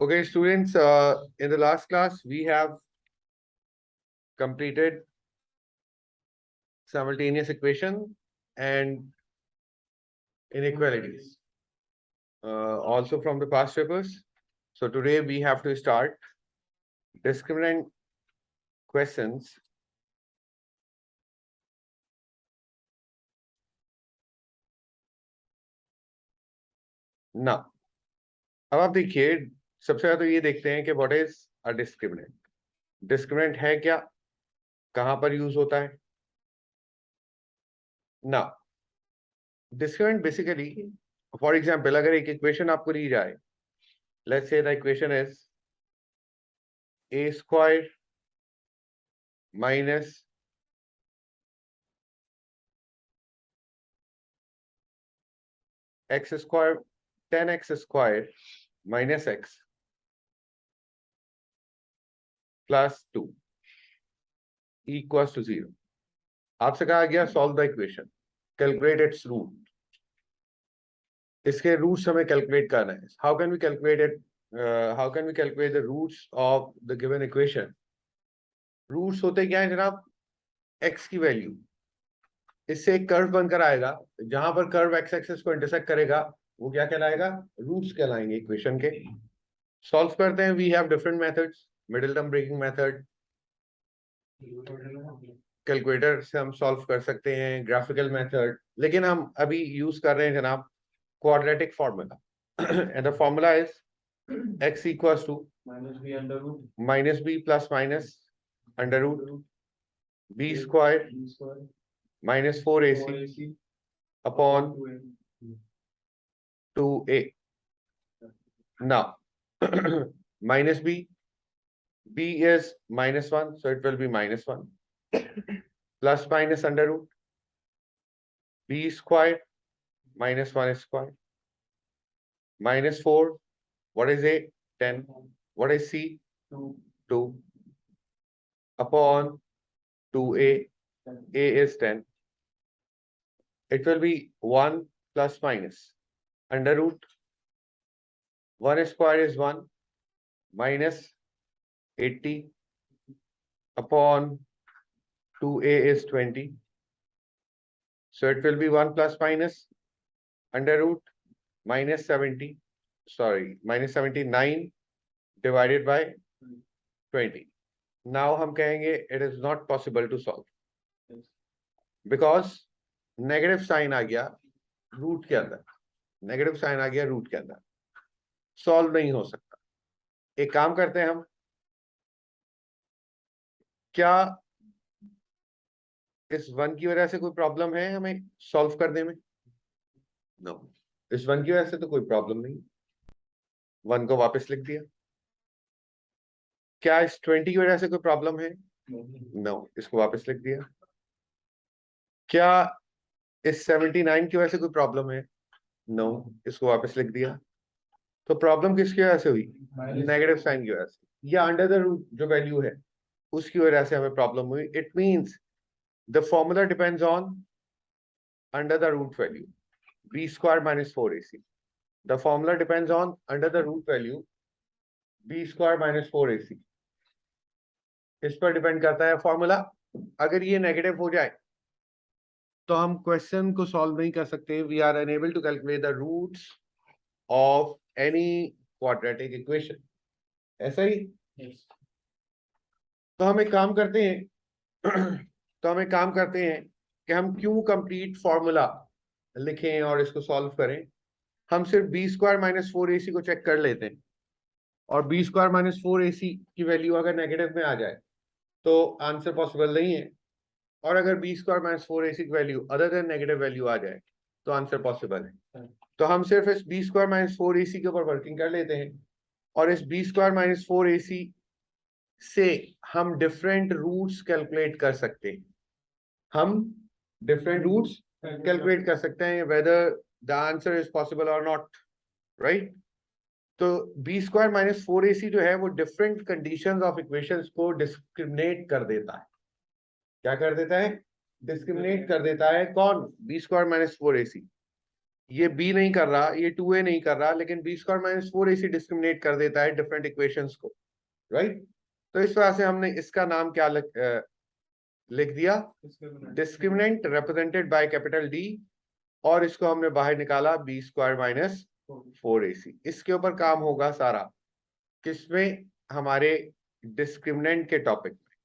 Okay, students, in the last class, we have completed simultaneous equation and inequalities, also from the past papers. So today we have to start discriminant questions. Now, अब आप देखिए, सबसे ज्यादा तो ये देखते हैं कि what is a discriminant. Discriminant है क्या, कहां पर यूज होता है। ना डिस्क्रिमिनेंट बेसिकली, फॉर एग्जांपल, अगर एक इक्वेशन आपको दी जाए, let's say the equation is a square minus x square 10x square minus x plus 2 equals to 0। आपसे कहा गया solve the equation, calculate its root. इसके रूट्स हमें कैलकुलेट करना है। How can we calculate it, how can we calculate the roots of the given equation. Roots होते क्या है जनाब, x की वैल्यू, इससे एक कर्व बनकर आएगा, जहां पर कर्व x एक्सिस को इंटरसेक्ट करेगा वो क्या कहलाएगा, रूट्स कहलाएंगे इक्वेशन के। सॉल्व करते हैं, we have different methods, middle term breaking method, calculator से हम सॉल्व कर सकते हैं, ग्राफिकल मेथड, लेकिन हम अभी यूज कर रहे हैं जनाब quadratic formula and the formula is x equals to minus b plus minus under root b square minus 4ac upon 2a. Now minus b is minus 1, so it will be minus 1 plus minus under root b square minus 1 square minus 4, what is a, 10, what is c, 2 upon 2a, a is 10, it will be 1 plus minus under root 1 square is 1 minus 80 upon 2a is 20, so it will be 1 plus minus under root minus 70, sorry, minus 79 divided by 20. Now हम कहेंगे it is not possible to solve because negative sign आ गया root के अंदर, negative sign आ गया root के अंदर, सॉल्व नहीं हो सकता। एक काम करते हैं हम, क्या इस 1 की वजह से कोई प्रॉब्लम है हमें सॉल्व करने में? नो, इस 1 की वजह से तो कोई प्रॉब्लम नहीं, 1 को वापस लिख दिया। क्या इस 20 की वजह से कोई प्रॉब्लम है? नो, इसको वापस लिख दिया। क्या इस 79 की वजह से कोई प्रॉब्लम है? नो, इसको वापस लिख दिया। तो प्रॉब्लम किसकी वजह से हुई? नेगेटिव साइन की वजह से, या अंडर द रूट जो वैल्यू है उसकी वजह से हमें प्रॉब्लम हुई। It means the formula depends on under the root value b square minus 4ac. The formula depends on under the root value b square minus 4ac. इस पर depend करता है फॉर्मूला। अगर ये नेगेटिव हो जाए तो हम क्वेश्चन को सॉल्व नहीं कर सकते। We are unable to calculate the roots of any quadratic equation, ऐसा ही। तो हम एक काम करते हैं तो हम एक काम करते हैं कि हम क्यों कंप्लीट फॉर्मूला लिखें और इसको सॉल्व करें। हम सिर्फ b स्क्वायर माइनस 4ac को चेक कर लेते हैं, और b स्क्वायर माइनस 4ac की वैल्यू अगर नेगेटिव में आ जाए तो आंसर पॉसिबल नहीं है, और अगर b स्क्वायर माइनस 4ac की value other than negative value आ जाए तो आंसर पॉसिबल है। तो हम सिर्फ इस b स्क्वायर माइनस 4ac के ऊपर वर्किंग कर लेते हैं, और इस b स्क्वायर माइनस 4ac से हम डिफरेंट रूट्स कैलकुलेट कर सकते हैं। हम डिफरेंट रूट्स कैलकुलेट कर सकते हैं whether the answer is possible or not, right? तो b स्क्वायर माइनस 4ac जो है वो डिफरेंट कंडीशंस ऑफ इक्वेशंस को डिस्क्रिमिनेट कर देता है। क्या कर देता है? डिस्क्रिमिनेट कर देता है। कौन? b square minus 4ac। ये बी नहीं कर रहा, ये 2a नहीं कर रहा, लेकिन B square minus 4ac discriminate कर देता है डिफरेंट इक्वेशंस को, राइट। तो इस वजह से हमने इसका नाम क्या लिख दिया, discriminant represented by capital D, और इसको हमने बाहर निकाला बी स्क्वायर माइनस 4ac। इसके ऊपर काम होगा सारा किसमें, हमारे डिस्क्रिमिनेंट के टॉपिक में।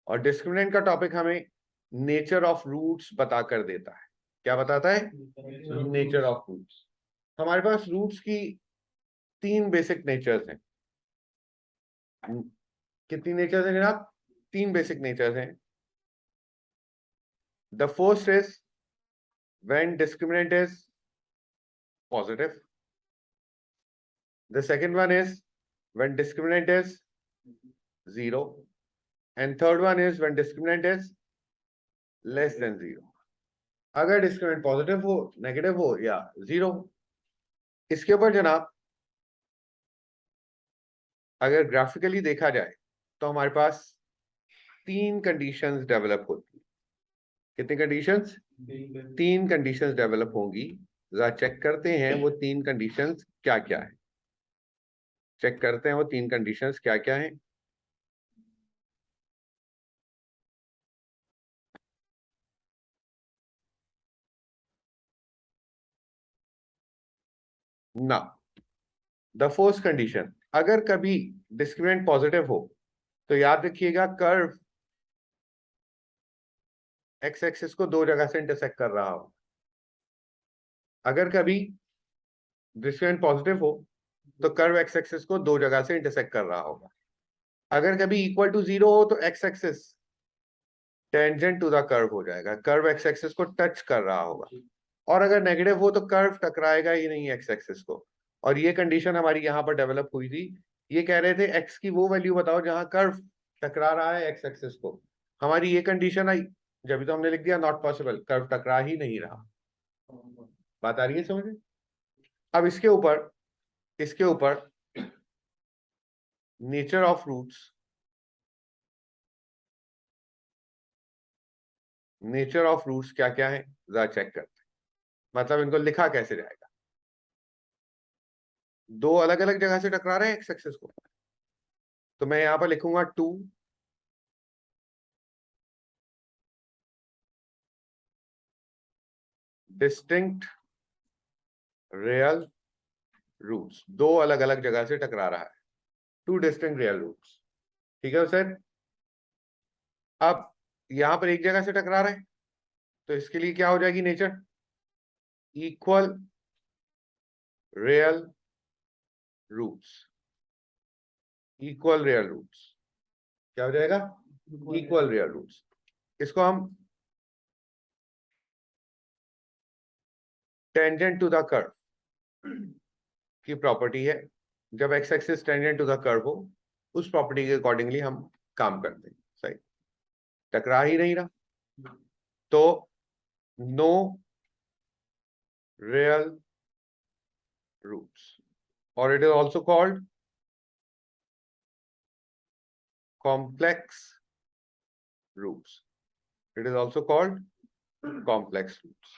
और डिस्क्रिमिनेंट का टॉपिक हमें नेचर ऑफ रूट्स बता कर देता है। क्या बताता है, नेचर ऑफ रूट्स। हमारे पास रूट्स की 3 बेसिक नेचर्स हैं। कितनी नेचर्स हैं जनाब, 3 बेसिक नेचर्स हैं। The first is when discriminant is positive, the second one is when discriminant is 0, and third one is when discriminant is less than 0। अगर discriminant positive हो, negative हो या 0। इसके ऊपर जनाब अगर ग्राफिकली देखा जाए तो हमारे पास 3 कंडीशंस डेवलप होती है। कितनी कंडीशंस, 3 कंडीशंस डेवलप होंगी। जरा चेक करते हैं वो 3 कंडीशंस क्या क्या है। चेक करते हैं वो 3 कंडीशंस क्या क्या है। ना, द फर्स्ट कंडीशन, अगर कभी डिस्क्रिमिनेंट पॉजिटिव हो तो याद रखिएगा कर्व एक्स एक्सिस को 2 जगह से इंटरसेक्ट कर रहा हो। अगर कभी डिस्क्रिमिनेंट पॉजिटिव हो तो कर्व एक्स एक्सिस को 2 जगह से इंटरसेक्ट कर रहा होगा। अगर कभी इक्वल टू 0 हो तो x axis tangent to the curve हो जाएगा, कर्व एक्स एक्सिस को टच कर रहा होगा। और अगर नेगेटिव हो तो कर्व टकराएगा ही नहीं एक्स एक्सिस को। और ये कंडीशन हमारी यहाँ पर डेवलप हुई थी। ये कह रहे थे एक्स की वो वैल्यू बताओ जहां कर्व टकरा रहा है एक्स एक्सिस को। हमारी ये कंडीशन आई, जब तो हमने लिख दिया नॉट पॉसिबल, कर्व टकरा ही नहीं रहा। बात आ रही है समझ में। अब इसके ऊपर nature of roots, nature of roots क्या क्या है जरा चेक करते हैं। मतलब इनको लिखा कैसे जाएगा। 2 अलग अलग जगह से टकरा रहे हैं एक्स एक्सिस को, तो मैं यहां पर लिखूंगा 2 डिस्टिंक्ट रियल रूट्स। 2 अलग अलग जगह से टकरा रहा है, 2 डिस्टिंक्ट रियल रूट्स। ठीक है सर। अब यहां पर एक जगह से टकरा रहे हैं तो इसके लिए क्या हो जाएगी nature, equal real roots. Equal real roots क्या हो जाएगा, इक्वल रियल रूट्स। इसको हम टेंजेंट टू द कर्व की प्रॉपर्टी है। जब x axis tangent to the curve हो उस प्रॉपर्टी के अकॉर्डिंगली हम काम करते हैं। सही, टकरा ही नहीं रहा तो नो रियल रूट्स, और it is also called complex roots. It is also called complex roots.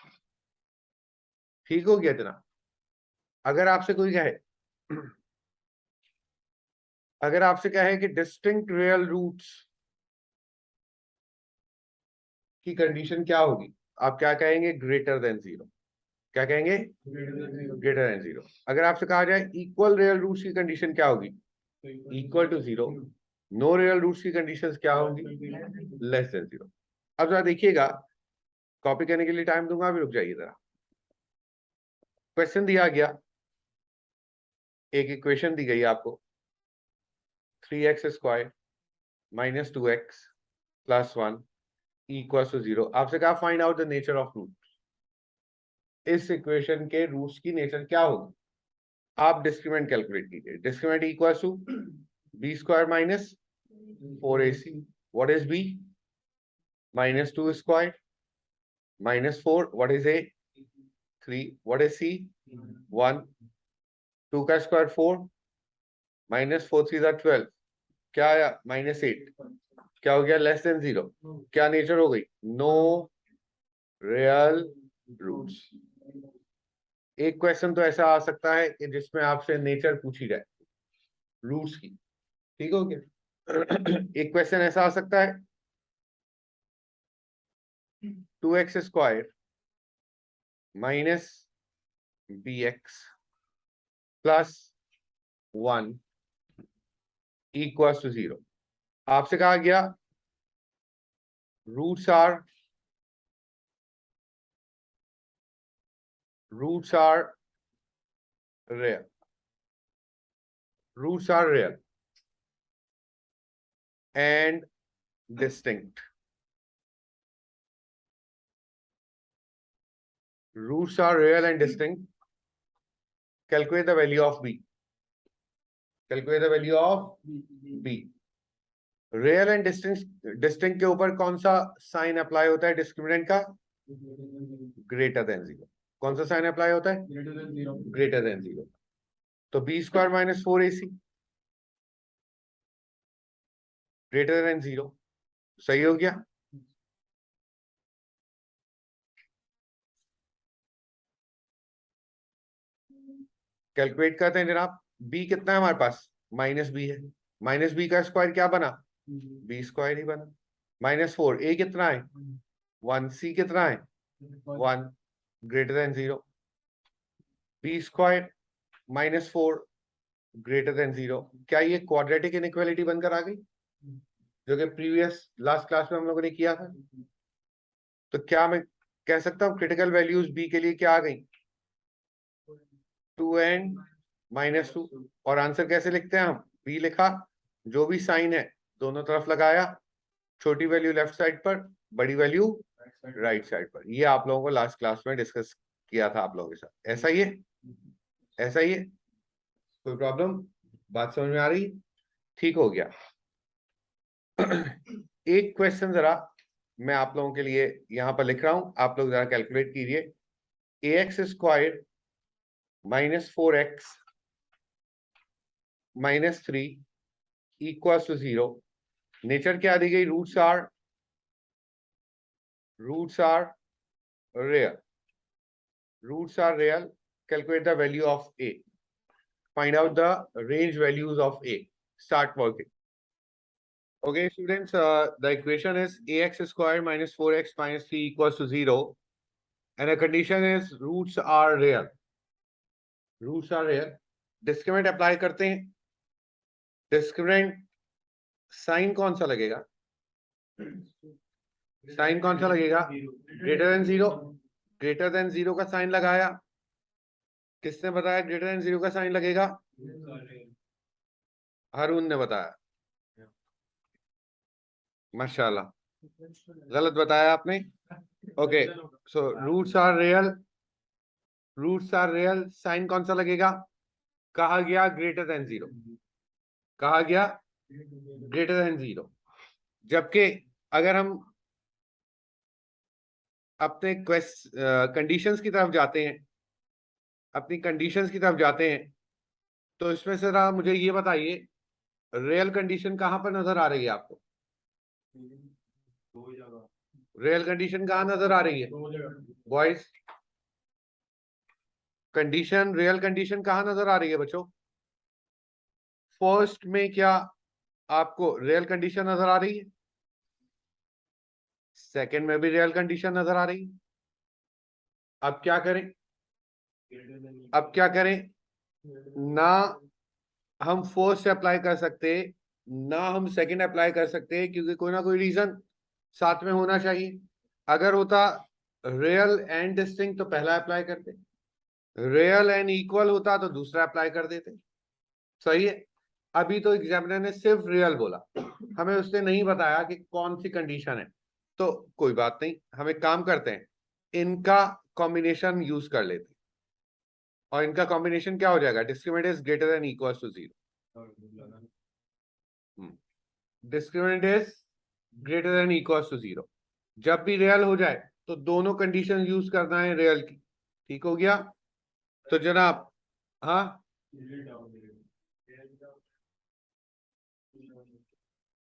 ठीक हो गया इतना। अगर आपसे कोई कहे, अगर आपसे कहे कि डिस्टिंक्ट रियल रूट्स की कंडीशन क्या होगी, आप क्या कहेंगे, ग्रेटर देन 0। क्या कहेंगे, ग्रेटर देन 0। अगर आपसे कहा जाए इक्वल रियल रूट्स की कंडीशन क्या होगी, equal to 0। No real roots की कंडीशंस क्या होंगी, लेस देन 0। अब जरा देखिएगा, कॉपी करने के लिए टाइम दूंगा, अभी रुक जाइए जरा। क्वेश्चन दिया गया, एक इक्वेशन दी गई आपको, 3x square minus 2x plus 1 equal to 0। आपसे कहा find out the nature of root. इस इक्वेशन के रूट्स की नेचर क्या होगी। आप डिस्क्रिमिनेंट कैलकुलेट कीजिए। Discriminant equal to b square minus 4ac। What is b, minus 2 square minus 4, what is a, 3, what is c, 1, 2 का स्क्वायर 4 माइनस 4 3 12, क्या आया -8, क्या हो गया लेस देन 0। क्या नेचर हो गई, नो रियल रूट्स। एक क्वेश्चन तो ऐसा आ सकता है कि जिसमें आपसे नेचर पूछी जाए रूट्स की, ठीक हो गया। एक क्वेश्चन ऐसा आ सकता है 2x² minus bx plus 1 equals to 0। आपसे कहा गया roots are real, roots are real and distinct. Roots are real and distinct. Calculate the value of b. Calculate the value of b. Real and distinct के ऊपर कौन सा sign apply होता है discriminant का? Greater than 0। कौन सा sign apply होता है? Greater than 0। तो b² minus 4ac greater then 0, सही हो गया। कैलकुलेट करते हैं जनाब। b कितना है हमारे पास? माइनस b है। माइनस b का स्क्वायर क्या बना? b² ही बना। -4 a कितना है? 1 c कितना है? 1 greater than 0। b² -4 greater than 0। क्या ये क्वाड्रेटिक इनइक्वालिटी बनकर आ गई, जो कि प्रीवियस लास्ट क्लास में हम लोगों ने किया था? तो क्या मैं कह सकता हूं क्रिटिकल वैल्यूज b के लिए क्या आ गई? 2 एंड -2। और आंसर कैसे लिखते हैं हम? b लिखा, जो भी साइन है दोनों तरफ लगाया, छोटी वैल्यू लेफ्ट साइड पर, बड़ी वैल्यू राइट साइड पर। ये आप लोगों को लास्ट क्लास में डिस्कस किया था आप लोगों के साथ। ऐसा ही है, ऐसा ही है। कोई प्रॉब्लम? बात समझ में आ रही? ठीक हो गया। एक क्वेश्चन जरा मैं आप लोगों के लिए यहां पर लिख रहा हूं, आप लोग जरा कैलकुलेट कीजिए। ax² -4x -3 equals to 0। Nature क्या दी गई? Roots are real, roots are real. Calculate the value of a, find out the range values of a, start working. Okay students, the equation is ax² -4x -3 equals to 0 and the condition is roots are real, roots are real. Discriminant apply करते हैं। Discriminant sign कौन सा लगेगा? Sign कौन सा लगेगा? Greater than 0। Greater then 0 का sign लगाया। किसने बताया ग्रेटर देन 0 का साइन लगेगा? हारून ने बताया। माशाल्लाह, गलत बताया आपने। Okay, so roots are real, roots are real, sign कौन सा लगेगा? कहा गया ग्रेटर देन 0, कहा गया ग्रेटर देन 0। जबकि अगर हम अपने कंडीशंस की तरफ जाते हैं, अपनी कंडीशंस की तरफ जाते हैं, तो इसमें से जरा मुझे ये बताइए रियल कंडीशन कहां पर नजर आ रही है आपको? रियल कंडीशन कहां नजर आ रही है बॉयज? कंडीशन, रियल कंडीशन कहां नजर आ रही है बच्चों? फर्स्ट में क्या आपको रियल कंडीशन नजर आ रही है? सेकंड में भी रियल कंडीशन नजर आ रही है। अब क्या करें? अब क्या करें? ना हम फर्स्ट से अप्लाई कर सकते, ना हम सेकंड अप्लाई कर सकते, क्योंकि कोई ना कोई रीजन साथ में होना चाहिए। अगर होता रियल एंड डिस्टिंक्ट तो पहला अप्लाई करते, रियल एंड इक्वल होता तो दूसरा अप्लाई कर देते। सही है। अभी तो एग्जामिनर ने सिर्फ रियल बोला, हमें उसने नहीं बताया कि कौन सी कंडीशन है। तो कोई बात नहीं, हम एक काम करते हैं, इनका कॉम्बिनेशन यूज कर लेते हैं। और इनका कॉम्बिनेशन क्या हो जाएगा? Discriminant is greater than equal to 0। Discriminant is greater than equal to 0। जब भी रियल हो जाए तो दोनों कंडीशन यूज करना है रियल की। ठीक हो गया? तो जनाब, हाँ,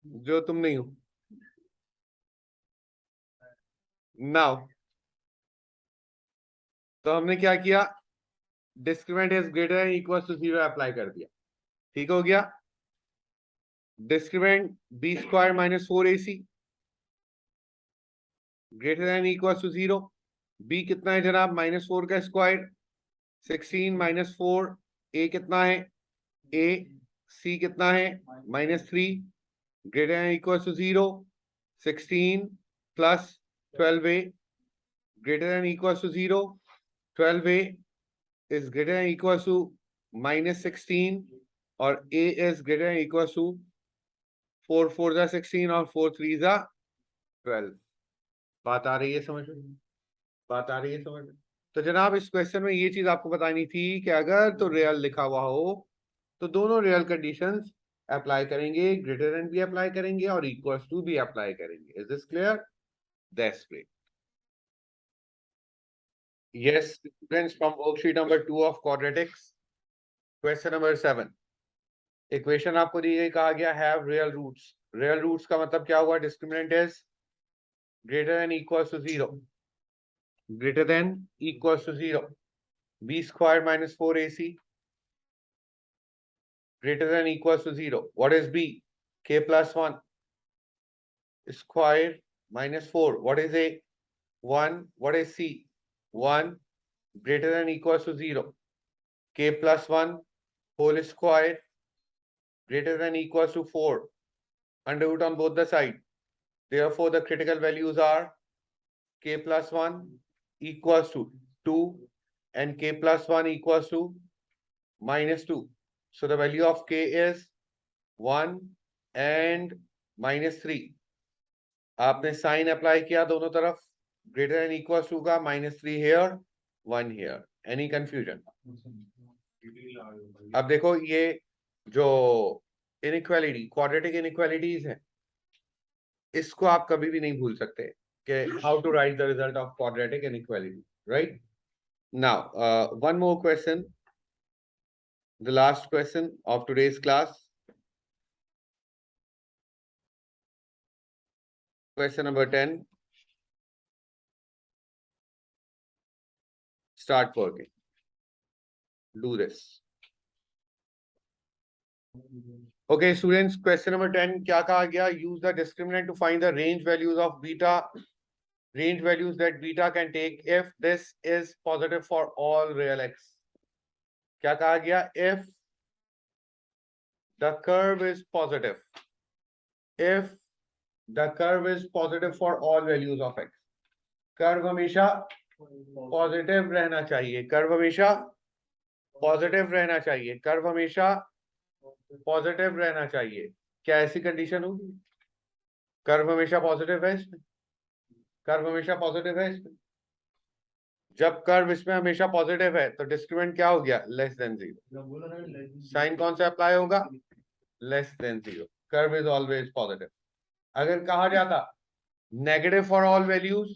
जो तुम नहीं हो नाउ, तो हमने क्या किया? Discriminant is greater than equal to 0 apply कर दिया, ठीक हो गया। Discriminant b square minus 4ac greater than equal to 0। B कितना है जनाब, -4 का स्क्वायर, 16 -4। ए कितना है, ए सी कितना है, -3 greater than equal to 0। 16 plus 12a greater than equals to 0. 12a is greater than equals to -16 और a is greater than equals to 4 4 जा 16 और 4 3 जा 12। बात आ रही है समझ में, बात आ रही है समझ में। तो जनाब इस क्वेश्चन में ये चीज आपको बतानी थी कि अगर तो रियल लिखा हुआ हो तो दोनों रियल कंडीशंस अप्लाई करेंगे, ग्रेटर देन भी अप्लाई करेंगे और इक्वल्स टू भी अप्लाई करेंगे। Is this clear? That's great. Yes, students, from worksheet number 2 of quadratics, question number 7. Equation आपको दी गई, कहा गया have real roots. Real roots का मतलब क्या हुआ, discriminant is greater than equals to 0, greater than equals to 0। B square minus 4ac greater than equals to 0. What is b? k plus 1 square minus 4. What is a? 1. What is c? 1 greater than equals to 0. k plus 1 whole square greater than equals to 4, under root on both the side. Therefore, the critical values are k plus 1 equals to 2 and k plus 1 equals to -2. So the value of k is 1 and -3. आपने sign apply किया दोनों तरफ, greater than equals to का -3 here 1 here. Any confusion? अब देखो ये जो inequality, quadratic inequalities है, इसको आप कभी भी नहीं भूल सकते कि how to write the result of quadratic inequality, right? Now one more question, the last question of today's class, question number 10. Start working. Do this. Okay, students, question number 10 क्या कहा गया? Use the discriminant to find the range values of beta, range values that beta can take if this is positive for all real x. क्या कहा गया? If the curve is positive, if the curve is positive for all values of x. Curve हमेशा positive रहना चाहिए, curve हमेशा positive रहना चाहिए, curve हमेशा पॉजिटिव रहना चाहिए। क्या ऐसी कंडीशन होगी? कर्व हमेशा पॉजिटिव है इसमें, कर्व हमेशा पॉजिटिव है इसमें। जब कर्व इसमें हमेशा पॉजिटिव है तो डिस्क्रिमिनेंट क्या हो गया? Less than 0। साइन कौन सा अप्लाई होगा? Less than 0। Curve is always positive. अगर कहा जाता नेगेटिव फॉर ऑल वैल्यूज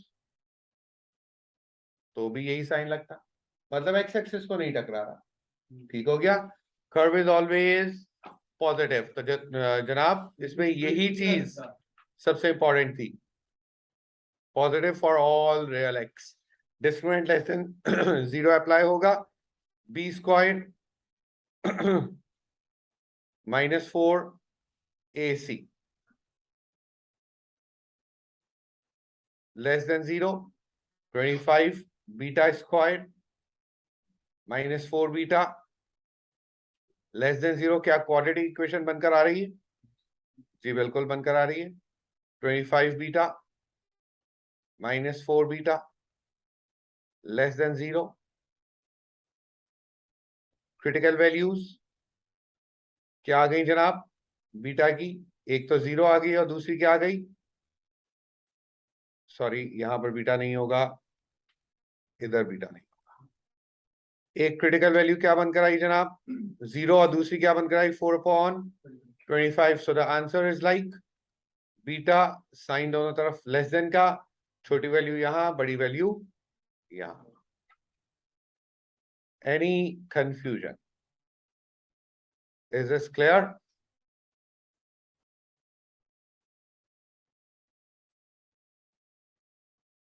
तो भी यही साइन लगता, मतलब एक्स एक्सिस को नहीं टकरा रहा। ठीक हो गया? Curve is always positive. तो जनाब इसमें यही चीज सबसे इंपॉर्टेंट थी, positive for all real x. Discriminant less than 0 apply होगा। B square -4ac less than 0। 25 beta square -4 beta less than 0। क्या क्वाड्रेटिक इक्वेशन बनकर आ रही है? जी बिल्कुल बनकर आ रही है। 25 beta -4 beta less than 0। Critical values क्या आ गई जनाब बीटा की? एक तो 0 आ गई और दूसरी क्या आ गई? सॉरी, यहां पर बीटा नहीं होगा, इधर बीटा नहीं होगा। एक क्रिटिकल वैल्यू क्या बनकर आई जनाब? 0 और दूसरी क्या बनकर आई? 4/25। So the answer is like beta, sign दोनों तरफ लेस देन का, छोटी वैल्यू यहां, बड़ी वैल्यू यहां। Any confusion? Is this clear?